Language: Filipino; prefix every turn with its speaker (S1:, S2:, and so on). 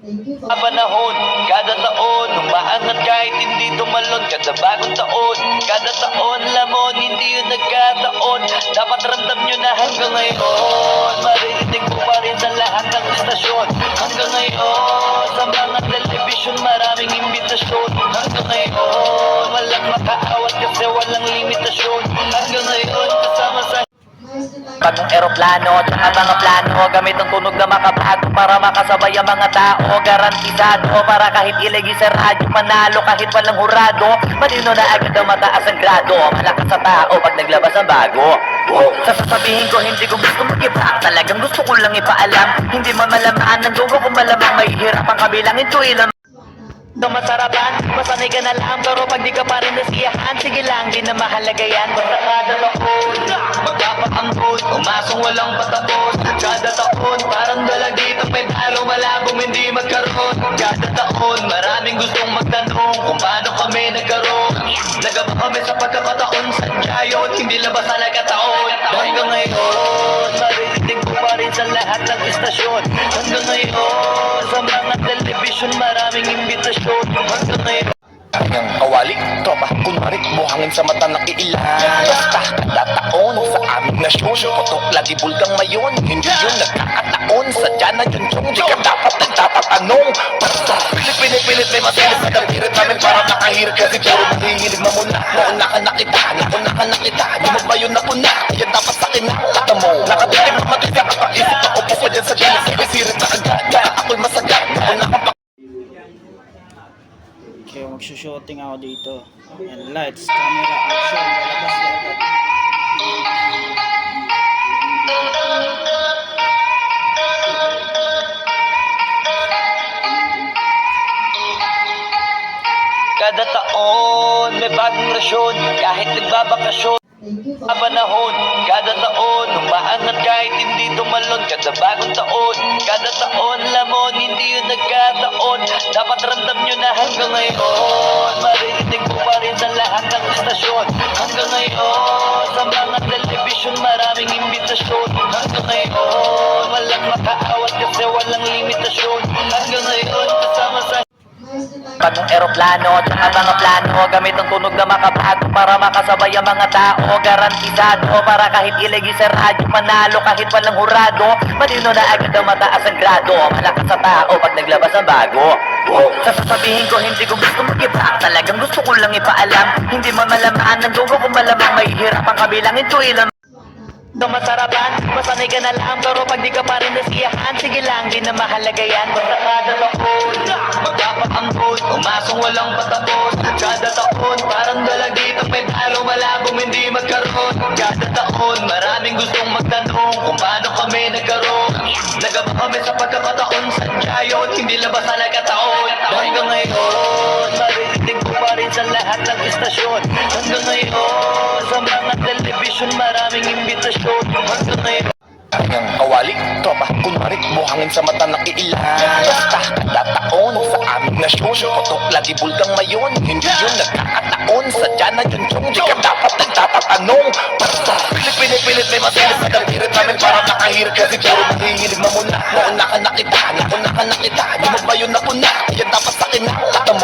S1: Panahon, kada taon, umaangat kahit hindi tumalon. Kada bagong taon, kada taon, lamon, hindi yun nagkataon. Dapat ramdam nyo na hanggang ngayon, maririnig mo pa rin sa lahat ng istasyon. Hanggang ngayon, sa mga telebisyon, maraming imbitasyon. Hanggang ngayon, walang makaawat kasi walang limitasyon. Hanggang ngayon, kasama sa Panong eroplano, tsaka mga plano, gamit ang tunog na makabago para makasabay ang mga tao. Garantisado, para kahit ilagay sa radyo, manalo kahit walang hurado. Malino na agad ang mataas ang grado, malakas sa tao pag naglabas ang bago. Sasasabihin ko hindi ko gusto mag-iba, talagang gusto ko lang ipaalam. Hindi man malamaan ng dugo kung malamang may hirap ang kabilangin ko ilang masarapan, masanay ka na lang. Pero pag di ka pa rin nasiyahan, sige lang, di na mahalaga yan. Basta kada taon, magpapaambon, umasong walang patapon. Kada taon, parang dalagitang may talo, malabong hindi magkaroon. Kada taon, maraming gustong magtanong kung paano kami nagkaroon. Nagaba kami sa pagkakataon, sadya yun, hindi labas na nagkataon. Hanggang ngayon, maririnig ko pa rin sa lahat ng istasyon. Hanggang ngayon, sa mga telebisyon, maraming imbitasyon. Hanggang ngayon,
S2: Ang kawali, tropa, kunwari, buhangin sa mata ng iilan. Basta kada taon sa aming nasyon, kotok lagi bulgang mayon. Hindi yun nagkakataon, sadya na yun yung di ka dapat nagtatanong. Basta pilit may masilis sa dapirit namin para makahirit. Kasi puro mahihilig mamuna. Nauna ka nakita, di mo ba yun napuna? Yan dapat sa akin na kata mo. Nakatikim na matisa ka pa, isip na upo pa dyan sa gilis. Isirit na agad, ako'y masagat. Nauna ka pa.
S3: Kaya magsushooting ako dito. And lights, camera, action, lalabas na agad.
S1: kada taon, may bagong rasyon, kahit nagbabakasyon. Panahon, kada taon, umaangat kahit hindi tumalon. Kada bagong taon, kada taon, lamon, hindi yun nagkataon. Dapat ramdam nyo na hanggang ngayon, maririnig mo pa rin sa lahat ng istasyon. Hanggang ngayon, sa mga telebisyon, maraming imbitasyon. Hanggang ngayon, walang makaawat kasi walang limitasyon. Hanggang ngayon, kasama sa Panong eroplano, tsaka mga plano, gamit ang tunog na makabago para makasabay ang mga tao. Garantisado, para kahit ilagay sa radyo, manalo kahit walang hurado. Malino na agad ang mataas ang grado, malakas sa tao pag naglabas ang bago. Sasasabihin ko hindi ko gusto mag-iba, talagang gusto ko lang ipaalam. Hindi man malamaan ng dugo kung malamang may hirap ang kabilangin ko ilang masarapan, masanay ka na lang. Pero pag di ka pa rin nasiyahan, sige lang, di na mahalaga yan. Basta kada taon, magpapaambon, umasong walang patapon. Kada taon, parang dalagitang may talo, malabong hindi magkaroon. Kada taon, maraming gustong magtanong kung paano kami nagkaroon. Nagaba kami sa pagkakataon, sadya yun, hindi labas na nagkataon. Hanggang ngayon, maririnig ko pa rin sa lahat ng istasyon. Hanggang ngayon, sa mga telebisyon, maraming imbitasyon. Hanggang ngayon,
S2: Ang kawali, tropa, kunwari, buhangin sa mata ng iilan. Basta kada taon sa aming nasyon, kotok lagi bulgang mayon. Hindi yun nagkakataon, sadya na yun yung di ka dapat nagtatanong. Basta pilit may masilis sa dapirit namin para makahirit. Kasi puro mahihilig mamuna. Nauna ka nakita, di mo ba yun napuna? Yan dapat sa akin na kata mo.